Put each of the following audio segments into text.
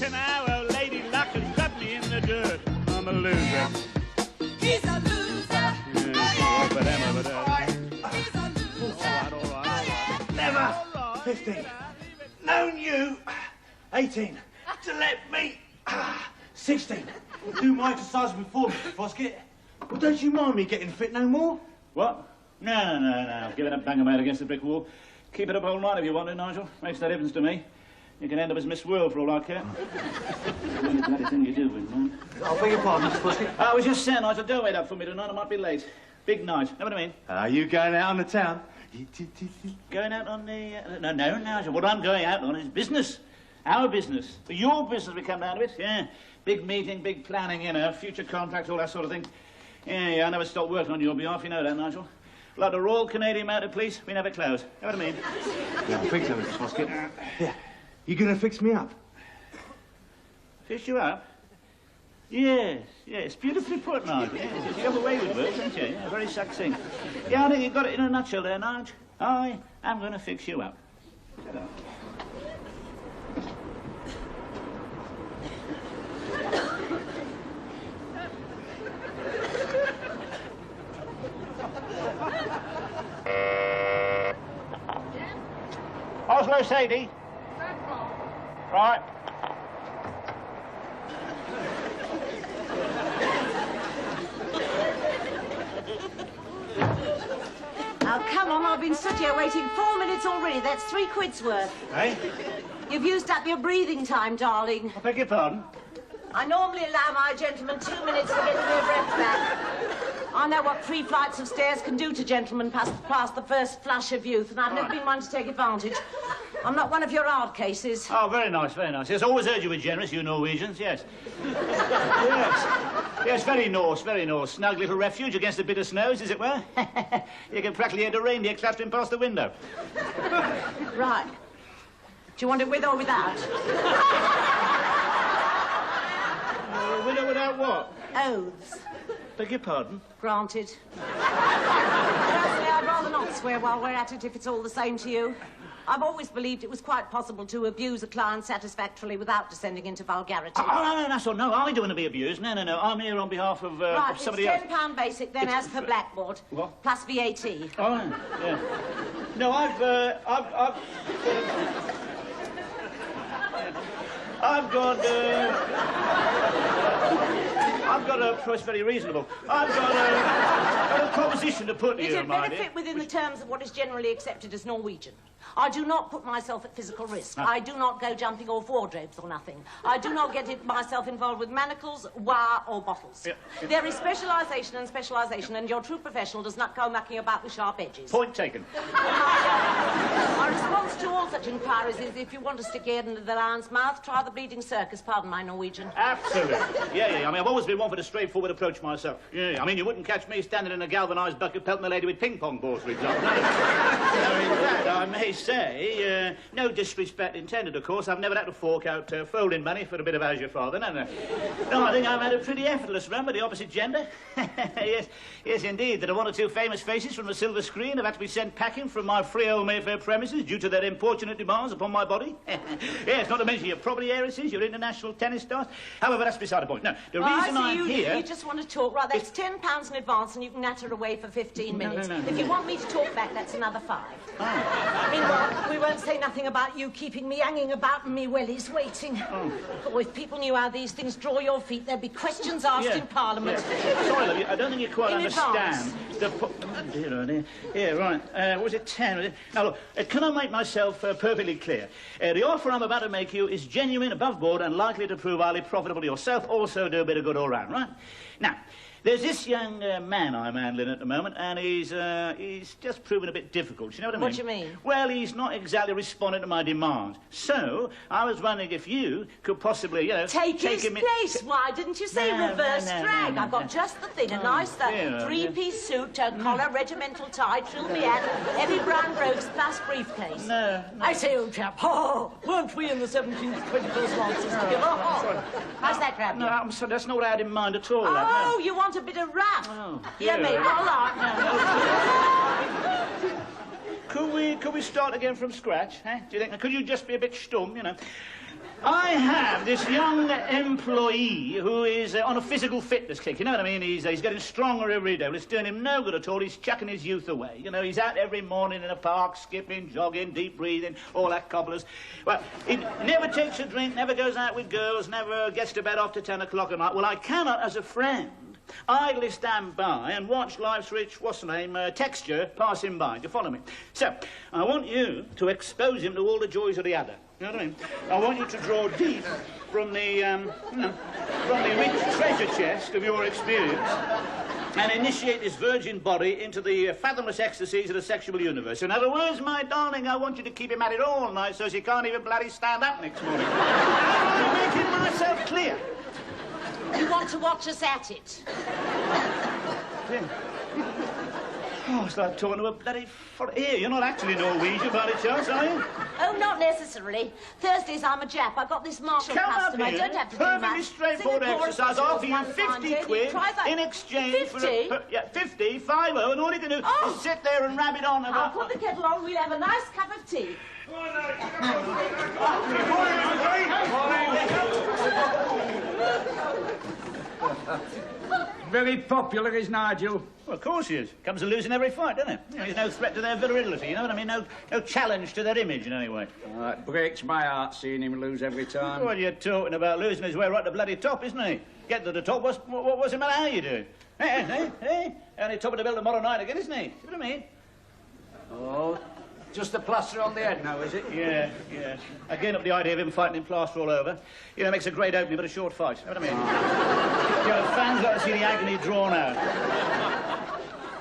to now, oh, Lady Luck has got me in the dirt. I'm a loser. He's a loser. Over there. He's a loser. All right. Never. 15. Known you. 18. To let me. 16. Do my exercise before, Mr. Foskett. Well, don't you mind me getting fit no more? What? No. I've given up banging my head against the brick wall. Keep it up all night if you want to, Nigel. Makes no difference to me. You can end up as Miss World for all I care. The only bloody thing you do with, man. I beg your pardon, Mr. Foskett. I was just saying, Nigel, don't wait up for me tonight. I might be late. Big night. Know what I mean? Are you going out on the town? Going out on the... No, Nigel. What I'm going out on is business. Our business. For your business we come down to it. Yeah. Big meeting, big planning, you know, future contracts, all that sort of thing. Yeah, I never stopped working on your behalf, you know that, Nigel. Like the Royal Canadian Mounted Police, we never close. Know what I mean? Yeah, I think so, Mr. Foskett. Yeah. You gonna fix me up? Fix you up? Yes, beautifully put, Nigel. Yes, you have a way with words, don't you? Yeah, very succinct. Yeah, I think you've got it in a nutshell there, Nigel. I am going to fix you up. Hello. Oslo, Sadie. Right. Oh, come on, I've been stood here waiting 4 minutes already. That's 3 quid's worth. Hey? You've used up your breathing time, darling. I beg your pardon? I normally allow my gentlemen 2 minutes for getting their breath back. I know what 3 flights of stairs can do to gentlemen past the first flush of youth, and I've never been one to take advantage. I'm not one of your hard cases. Oh, very nice, very nice. Yes, always heard you were generous, you Norwegians, yes. Yes, very Norse, very Norse. Snug little refuge against the bitter snows, as it were. You can practically hear the reindeer clattering past the window. Right. Do you want it with or without? With or without what? Oaths. Beg your pardon? Granted. Personally, I'd rather not swear while we're at it if it's all the same to you. I've always believed it was quite possible to abuse a client satisfactorily without descending into vulgarity. Oh, no, that's all. No, I don't want to be abused. No. I'm here on behalf of, right, of somebody it's else. £10 basic then, as per Blackboard. What? Plus VAT. Oh, yeah. No, I've got a price very reasonable. I've got a proposition to put to you, It my better dear. fit within the terms of what is generally accepted as Norwegian. I do not put myself at physical risk. I do not go jumping off wardrobes or nothing. I do not get myself involved with manacles, wire or bottles. Yeah. There is specialisation, and your true professional does not go mucking about with sharp edges. Point taken. My response to all such inquiries is if you want to stick your head into the lion's mouth, try the bleeding circus. Pardon my Norwegian. Absolutely. Yeah. I mean, I've always been one for the straightforward approach myself. Yeah. I mean, you wouldn't catch me standing in a galvanised bucket pelting a lady with ping-pong balls, for example. No. Now, in fact, I may say, no disrespect intended, of course, I've never had to fork out folding money for a bit of as your father, no. No, I think I've had a pretty effortless run with the opposite gender. Yes, indeed. There are 1 or 2 famous faces from the silver screen have had to be sent packing from my Freehold Mayfair premises due to their importunate demands upon my body. Yes, not to mention your property heiresses, your international tennis stars. However, that's beside the point. No, the reason I'm here... You just want to talk. Right, that's £10 in advance and you can natter away for 15 minutes. No. If you want me to talk back, that's another 5. Oh. Meanwhile, we won't say nothing about you keeping me hanging about and me wellies waiting. Oh, if people knew how these things draw your feet, there'd be questions asked in Parliament. Yeah. Sorry, love, I don't think you quite In understand. Oh, dear. Yeah, right. What was it, 10? Now, look, can I make myself perfectly clear? The offer I'm about to make you is genuine, above board, and likely to prove highly profitable to yourself, also do a bit of good all round, right? Now, there's this young man I'm handling at the moment, and he's just proven a bit difficult. You know what I mean? What do you mean? Well, he's not exactly responding to my demands. So, I was wondering if you could possibly, you know... Take his place. Why didn't you say reverse drag? No. I've got just the thing. A nice three-piece suit, collar, regimental tie, trilby hat, heavy brown brogues, plus briefcase. No. I say, old chap, weren't we in the 17th, 21st nonsense together? How's that grab you? No, I'm sorry, that's not what I had in mind at all. Oh, you want a bit of rap? Oh, yeah, mate, all right. Could we start again from scratch, eh? Do you think? Could you just be a bit stum, you know? I have this young employee who is on a physical fitness kick. You know what I mean? He's getting stronger every day. Well, it's doing him no good at all. He's chucking his youth away. You know, he's out every morning in a park, skipping, jogging, deep breathing, all that cobblers. Well, he never takes a drink, never goes out with girls, never gets to bed after 10 o'clock at night. Well, I cannot, as a friend, idly stand by and watch life's rich, texture pass him by. Do you follow me? So, I want you to expose him to all the joys of the adder. You know what I mean? I want you to draw deep from the rich treasure chest of your experience and initiate this virgin body into the fathomless ecstasies of the sexual universe. In other words, my darling, I want you to keep him at it all night so he can't even bloody stand up next morning. I'm making myself clear. You want to watch us at it? Yeah. Oh, it's like talking to a bloody... Here, you're not actually Norwegian by any chance, are you? Oh, not necessarily. Thursdays I'm a Jap. I got this Marshall Come customer. up I here. don't have to do much. Perfectly straightforward exercise. I'll offer you 50 quid in exchange 50? for... Yeah, 50, 50, and all you can do is sit there and rab it on. I'll put the kettle on. We'll have a nice cup of tea. Very popular is Nigel. Well, of course he is. Comes to losing every fight, doesn't he? You know, he's no threat to their virility, you know what I mean? No challenge to their image in any way. It breaks my heart seeing him lose every time. What are you talking about? Losing his way right to the bloody top, isn't he? Get to the top, what's it matter how you do? Hey? Only top of the bill tomorrow night again, isn't he? See what I mean? Oh, just a plaster on the head now, is it? Yeah. Again, up the idea of him fighting in plaster all over. You know, makes a great opening, but a short fight. You know what I mean? You know, fans like to see the agony drawn out.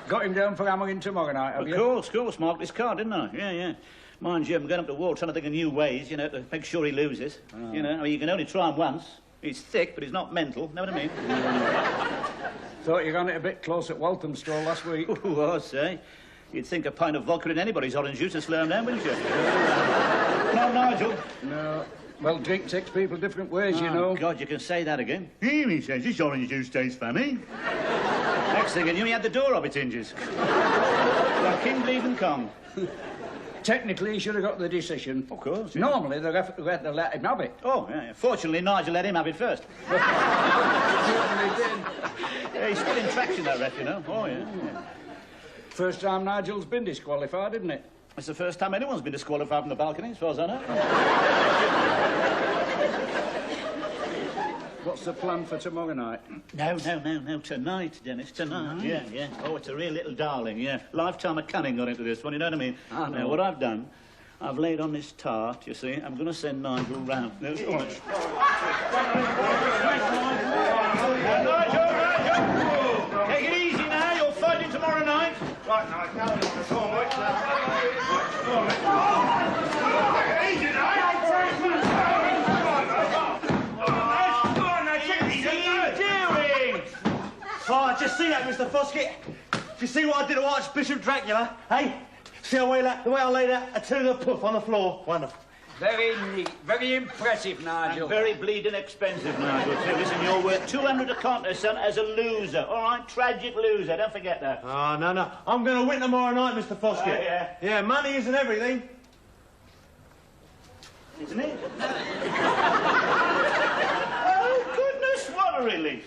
Got him down for hammering tomorrow night, have you? Of course, marked his card, didn't I? Yeah. Mind you, I'm going up the wall trying to think of new ways, you know, to make sure he loses. Oh. You know, I mean, you can only try him once. He's thick, but he's not mental. Know what I mean? Thought you ran it a bit close at Walthamstow last week. Oh, I say. You'd think a pint of vodka in anybody's orange juice to slow him down, wouldn't you? No, Nigel. No. Well, drink takes people different ways, you know. God, you can say that again. He says this orange juice tastes funny. Next thing I knew, he had the door off its hinges. Like King Bleeding Kong. Technically, he should have got the decision. Of course. Yeah. Normally, the referee had to let him have it. Oh, yeah. Fortunately, Nigel let him have it first. Certainly did. Yeah, he's still in traction, that ref, you know. Oh, yeah. First time Nigel's been disqualified, isn't it? It's the first time anyone's been disqualified from the balcony, as far as I know. What's the plan for tomorrow night? No. Tonight, Dennis, tonight. Yeah. Oh, it's a real little darling, yeah. Lifetime of cunning got into this one, you know what I mean? I know. Now, what I've done, I've laid on this tart, you see. I'm going to send Nigel round. No, all right. Nigel! Take it easy now. You're fighting tomorrow night. Right, now, go on, mate. Go on, mate. Easy now. Oh, just see that, Mr. Foskett? Do you see what I did to Archbishop Dracula, hey? See the way I laid out a tin of puff on the floor? Wonderful. Very neat, very impressive, Nigel. And very bleeding expensive, Nigel. So listen, you're worth 200 a contest, son, as a loser. All right, tragic loser. Don't forget that. Oh, no. I'm going to win tomorrow night, Mr. Foskett. Yeah. Yeah, money isn't everything. Isn't it? Oh, goodness, what a relief.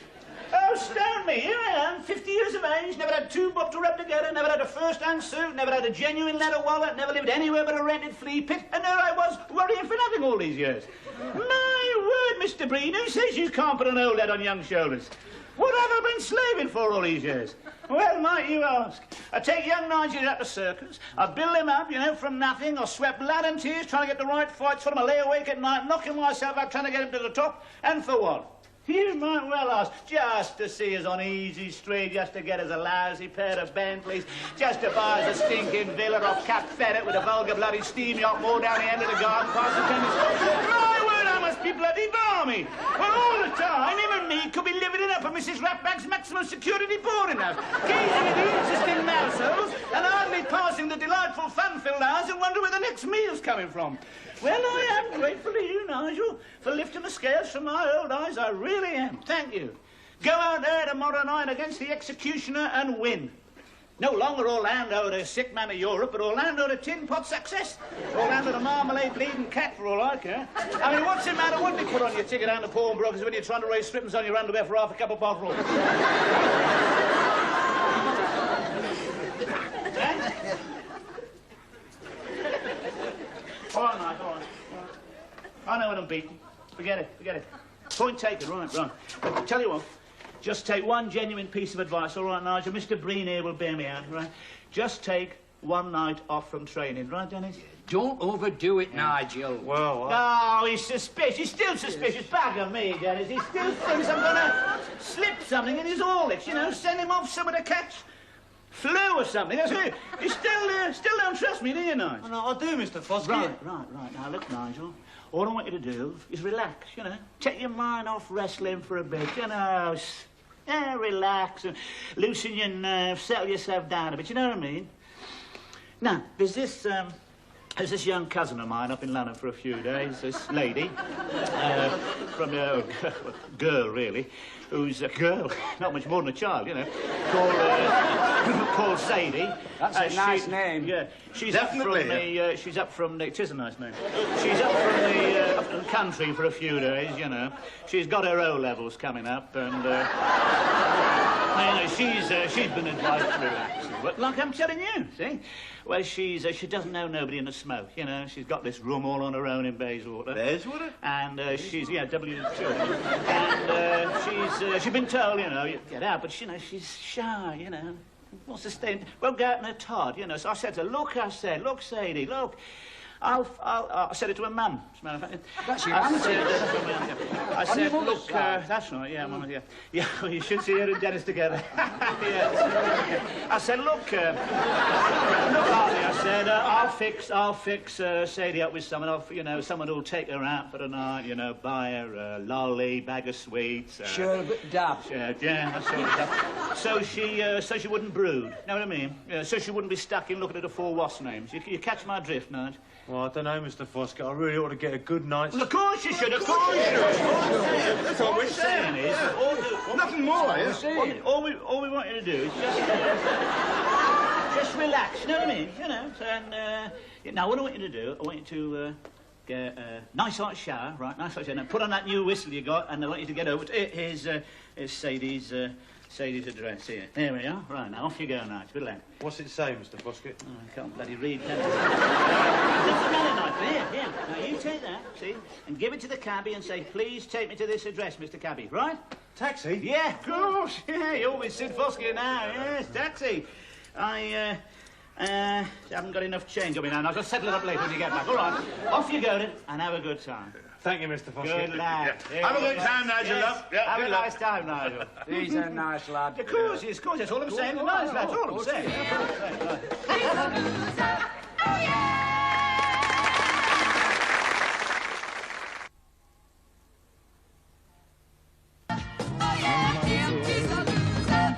Oh, stone me. Here I am, 50 years of age, never had two bob to rub together, never had a first-hand suit, never had a genuine leather wallet, never lived anywhere but a rented flea pit, and there I was, worrying for nothing all these years. My word, Mr. Breen, who says you can't put an old head on young shoulders? What have I been slaving for all these years? Well, might you ask? I take young Nigel out to circus, I build him up, you know, from nothing, I sweat blood and tears trying to get the right fights for him, I lay awake at night, knocking myself out trying to get him to the top, and for what? You might well ask, just to see us on easy street, just to get us a lousy pair of Bentleys, just to buy us a stinking villa off Cap Ferret with a vulgar bloody steam yacht moored down the end of the garden past the tennis court. My word, I must be bloody balmy. Well, all the time, him and me could be living it up at Mrs. Ratbag's maximum security boarding house, gazing at the interesting mouseholes and hardly passing the delightful fun-filled hours and wonder where the next meal's coming from. Well, I am grateful to you, Nigel, for lifting the scales from my old eyes. I really am. Thank you. Go out there tomorrow night against the executioner and win. No longer Orlando, the sick man of Europe, but Orlando, the tin pot success. Orlando, the marmalade bleeding cat, for all I care. I mean, what's the matter? What did you put on your ticket down to pawnbrokers when you're trying to raise strippings on your underwear for half a cup of bottle? All right, Nigel, all right. I know what I'm beating. Forget it. Point taken, right. But tell you what, just take one genuine piece of advice, all right, Nigel? Mr. Breen here will bear me out, right? Just take one night off from training, right, Dennis? Don't overdo it, Nigel. Well, No, he's suspicious. He's still suspicious. Back on me, Dennis. He still thinks I'm gonna slip something in his Horlicks, you know, send him off somewhere to catch flu or something. That's it. You still don't trust me, do you, Nigel? no, I do, Mr. Foskett. Right. Now, look, Nigel, all I want you to do is relax, you know. Take your mind off wrestling for a bit, you know. Relax and loosen your nerves, settle yourself down a bit, you know what I mean? Now, there's this young cousin of mine up in London for a few days, this lady, from a girl, really, who's a girl, not much more than a child, you know, called Sadie. That's a nice name. Yeah, she's Definitely, up from the, it is a nice name. She's up from the country for a few days, you know. She's got her O-levels coming up, and, she's been advised to relax. But like I'm telling you, see? Well, she doesn't know nobody in the smoke, you know. She's got this room all on her own in Bayswater. Bayswater? And she's, W2. And she's been told, you know, you get out, but, you know, she's shy, you know. Wants to stay, won't go out in a Todd, you know. So I said to her, look, Sadie, look. I said it to her mum, as a matter of fact. That's your mum, I said, look, that's right, yeah, Mum, yeah. Yeah, well, you should see her and Dennis together. Yeah. I said, look, Hartley, I said, I'll fix Sadie up with someone, someone who'll take her out for the night, you know, buy her a lolly, bag of sweets. Sure, a bit daft. Yeah, that sort of stuff. So she wouldn't brood, know what I mean? So she wouldn't be stuck in looking at the four wasp names. You catch my drift, Nige? Well, I don't know, Mr. Foskett. I really ought to get a good night's... Well, of course you should, of course you should. That's all we're saying. Is, Nothing more, is all we want you to do is just relax, you know what I mean? You know, and now what I want you to do, I want you to get a nice hot shower, right? Nice hot shower. Now put on that new whistle you got, and I want you to get over to here's Sadie's address here. There we are. Right, now off you go, Nigel. Good luck. What's it say, Mr. Foskett? Oh, I can't bloody read, can I? That's another knife. Here. Now, you take that, see, and give it to the cabbie and say, please take me to this address, Mr. Cabbie, right? Taxi? Yeah, of course. Yeah, you're with Sid Foskett now. Yes, taxi. I haven't got enough change on me now. I'll just settle it up later when you get back. All right. Off you go then, and have a good time. Thank you, Mr. Foskett. Good lad. Yeah. Have a good time, Nigel, love. Yeah, have good a luck. nice time, Nigel. He's a nice lad. Of course, that's all I'm saying. Nice lad, that's all I'm saying. He's a loser. Oh, yeah. Oh, yeah, he's a loser.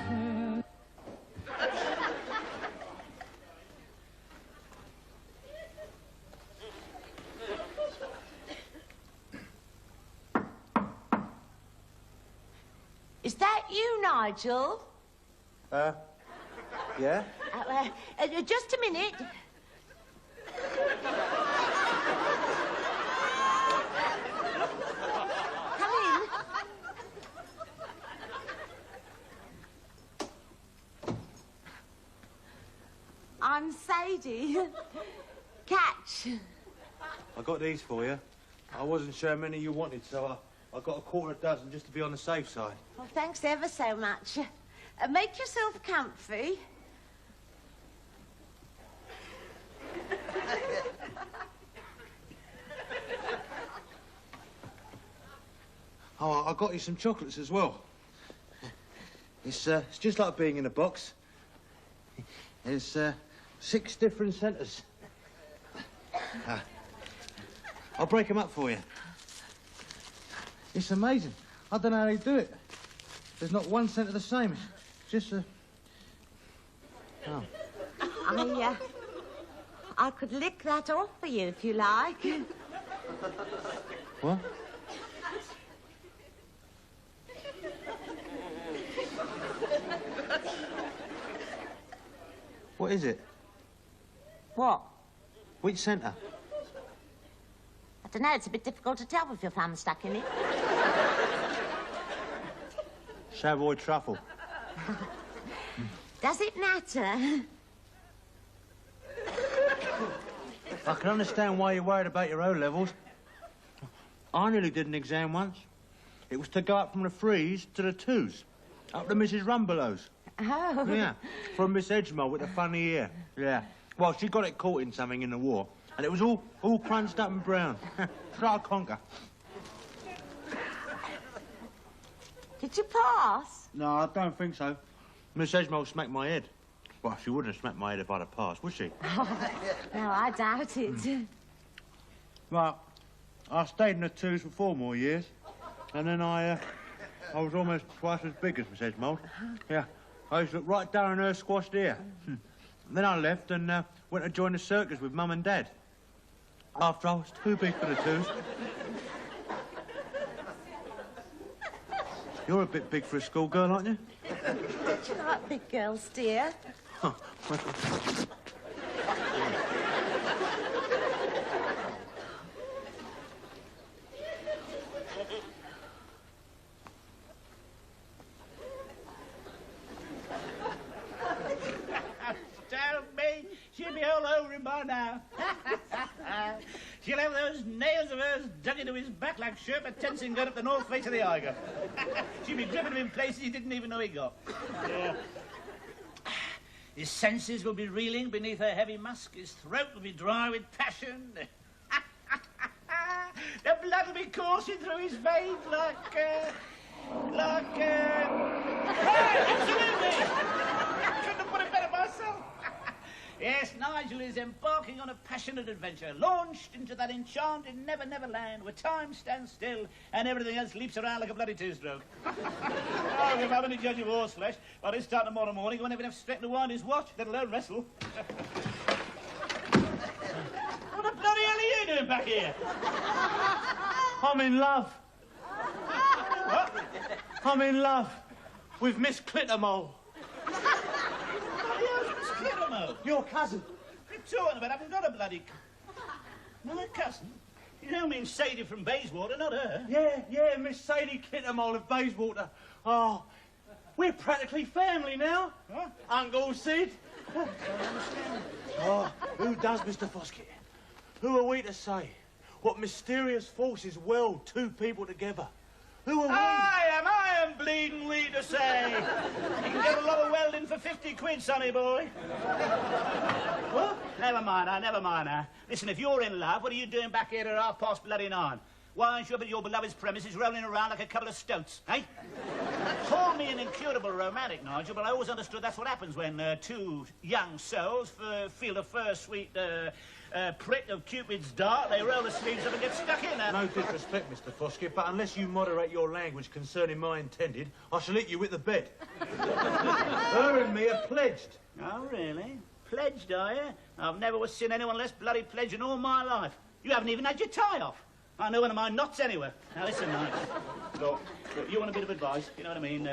Is that you, Nigel? Yeah? Just a minute. Come in. I'm Sadie. Catch. I got these for you. I wasn't sure how many you wanted, so I got a quarter dozen just to be on the safe side. Well, thanks ever so much. Make yourself comfy. Oh, I got you some chocolates as well. It's just like being in a box. There's 6 different centres. I'll break them up for you. It's amazing. I don't know how they do it. There's not one centre the same. It's just Oh. I could lick that off for you if you like. What? What is it? What? Which centre? I don't know, it's a bit difficult to tell with your thumb stuck in it. Savoy truffle. Does it matter? I can understand why you're worried about your O-levels. I nearly did an exam once. It was to go up from the 3s to the 2s. Up to Mrs. Rumbelow's. Oh. Yeah, from Miss Edgemore with the funny ear. Yeah. Well, she got it caught in something in the war, and it was all crunched up and brown. Try to conquer. Did you pass? No, I don't think so. Miss Edgemore smacked my head. Well, she wouldn't have smacked my head if I'd have passed, would she? Oh, no, I doubt it. Well, I stayed in the 2s for 4 more years, and then I was almost twice as big as Miss Edgemore. Yeah, I used to look right down on her squashed ear. Then I left and went to join the circus with Mum and Dad. After I was too big for the 2s. You're a bit big for a schoolgirl, aren't you? Don't you like big girls, dear? She'll be all over him by now. She'll have those nails of hers dug into his back like Sherpa Tenzing got up the north face of the Eiger. She'll be driven him in places he didn't even know he got. Yeah. His senses will be reeling beneath her heavy musk. His throat will be dry with passion. The blood will be coursing through his veins absolutely! Couldn't have put it better myself. Yes, Nigel is embarking on a passionate adventure, launched into that enchanted Never Never Land where time stands still and everything else leaps around like a bloody two-stroke. Oh, if I'm any judge of horse flesh, by this time tomorrow morning, he won't even have strength to wind his watch, let alone wrestle. What the bloody hell are you doing back here? I'm in love. What? I'm in love with Miss Clittermole. Your cousin. What are you talking about? I haven't got a bloody... My cousin? You don't mean Sadie from Bayswater, not her? Yeah, Miss Sadie Clittermole of Bayswater. Oh, we're practically family now. What? Uncle Sid. Oh, who does, Mr. Foskett? Who are we to say? What mysterious forces weld two people together? Who are we? I am bleeding we to say. You can get a lot of welding for 50 quid, sonny boy. What? Never mind now. Listen, if you're in love, what are you doing back here at 9:30? Why aren't you up at your beloved's premises rolling around like a couple of stoats, eh? Call me an incurable romantic, Nigel, but I always understood that's what happens when two young souls feel the first sweet prick of Cupid's dart. They roll the sleeves up and get stuck in. No disrespect, Mr. Foskett, but unless you moderate your language concerning my intended, I shall hit you with the bed. Her and me are pledged. Oh, really? Pledged, are you? I've never seen anyone less bloody pledged in all my life. You haven't even had your tie off. I know one of my knots anywhere. Now, listen, Nigel. Look, you want a bit of advice, you know what I mean?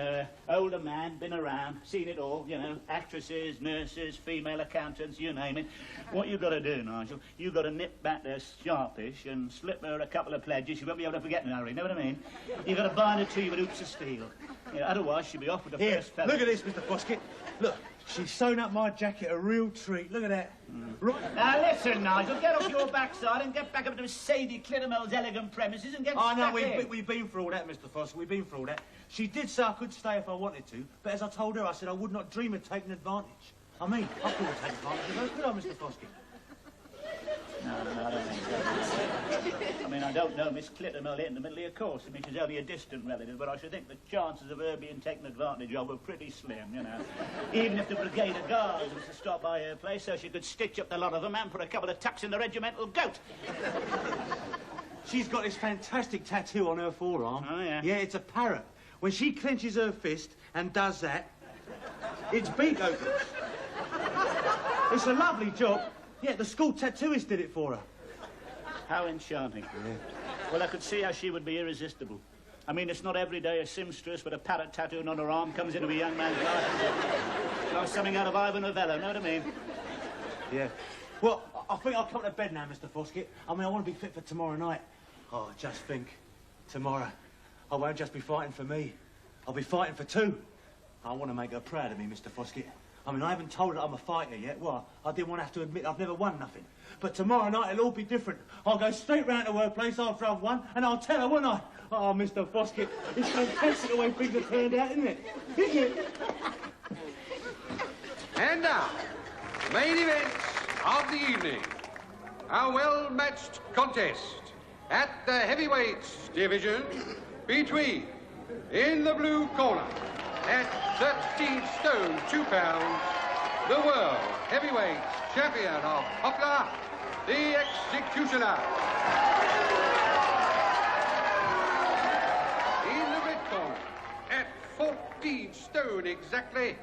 Older man, been around, seen it all, you know, actresses, nurses, female accountants, you name it. What you got to do, Nigel, you got to nip back there sharpish and slip her a couple of pledges. She won't be able to forget in a hurry, you know what I mean? You got to bind her to you with hoops of steel. Yeah, otherwise, she'll be off with the first fella. Look at this, Mr. Foskett. Look, she's sewn up my jacket a real treat. Look at that. Right. Now, listen, Nigel, get off your backside and get back up to Sadie Clittermole's elegant premises and get stuck no, in. we've been through all that, Mr. Foskett. We've been through all that. She did say I could stay if I wanted to, but as I told her, I said I would not dream of taking advantage. I mean, I couldn't take advantage of her, could I, Mr. Foskett? No, I don't think so. I mean, I don't know Miss Clittermole intimately, of course. I mean, she's only a distant relative, but I should think the chances of her being taken advantage of were pretty slim, you know. Even if the brigade of guards was to stop by her place so she could stitch up the lot of them and put a couple of tucks in the regimental goat. She's got this fantastic tattoo on her forearm. Oh, yeah? Yeah, it's a parrot. When she clenches her fist and does that, its beak opens. It's a lovely job. Yeah, the school tattooist did it for her. How enchanting. Yeah. Well, I could see how she would be irresistible. I mean, it's not every day a seamstress with a parrot tattooed on her arm comes into a young man's life. Like something out of Ivan Novello, know what I mean? Yeah. Well, I think I'll come to bed now, Mr. Foskett. I mean, I want to be fit for tomorrow night. Oh, just think. Tomorrow, I won't just be fighting for me. I'll be fighting for two. I want to make her proud of me, Mr. Foskett. I mean, I haven't told her I'm a fighter yet. Well, I didn't want to have to admit I've never won nothing. But tomorrow night, it'll all be different. I'll go straight round to her place after I've won, and I'll tell her, won't I? Oh, Mr. Foskett, it's fantastic the way things have turned out, isn't it? Isn't it? And now, main event of the evening. A well-matched contest at the heavyweights division between, in the blue corner, at 13 stone 2 pounds, the world heavyweight champion of Poplar, the Executioner. In the red corner, at 14 stone exactly,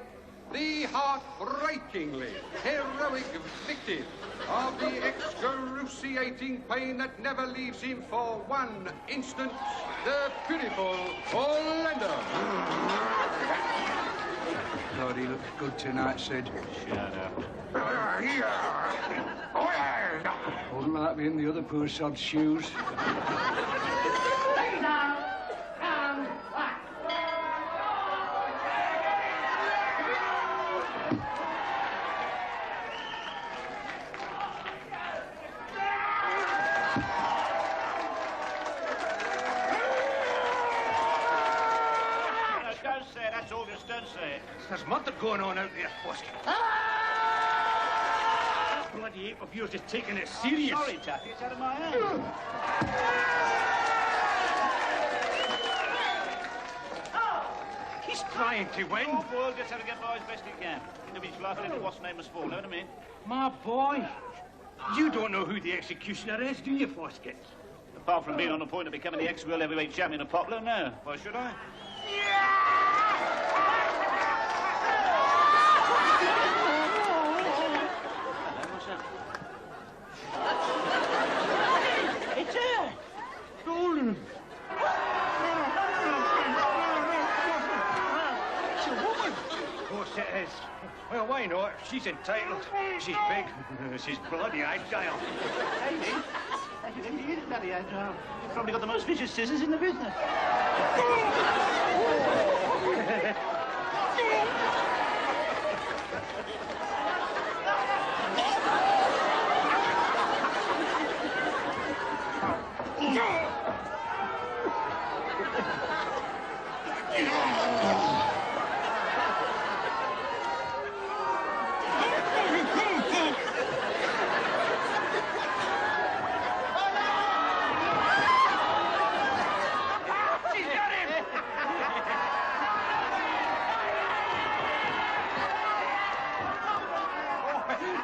the heartbreakingly heroic victim of the excruciating pain that never leaves him for 1 instant, the beautiful Orlando. God, he looks good tonight, Sid. Shut up. Wouldn't like being the other poor sod's shoes. There's murder going on out there, Foskett. Bloody ape of yours is taking it serious. Sorry, Taffy, it's out of my hands. He's trying to win. Oh, boy, just how to get by as best he can. Nobody's laughing at what's name was for, know what I mean? My boy, you don't know who the executioner is, do you, Foskett? Apart from being on the point of becoming the ex-world heavyweight champion of Poplar, no. Why should I? It's her! Golden! It's a woman! Of course it is. Well, why not? She's entitled. She's big. She's bloody agile. He is bloody agile. He's probably got the most vicious scissors in the business.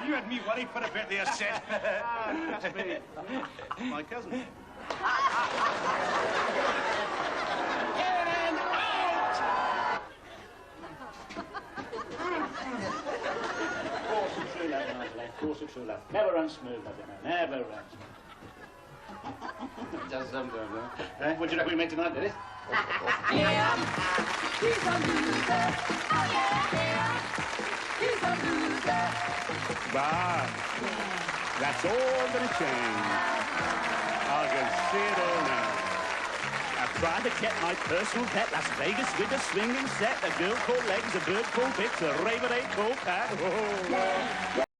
You had me worried for a bit there, Sid. Trust me. My cousin. Course of true love, my lad. Course of true love. Never runs smooth, I don't know. Never runs. Just sometimes, huh? What do you reckon we made tonight, did it? Yeah, he's a loser. Oh, yeah, he's a loser. But that's all going to change. I can see it all now. I tried to get my personal pet Las Vegas with a swinging set. A girl called legs, a bird called bits, a raven called cat. Oh.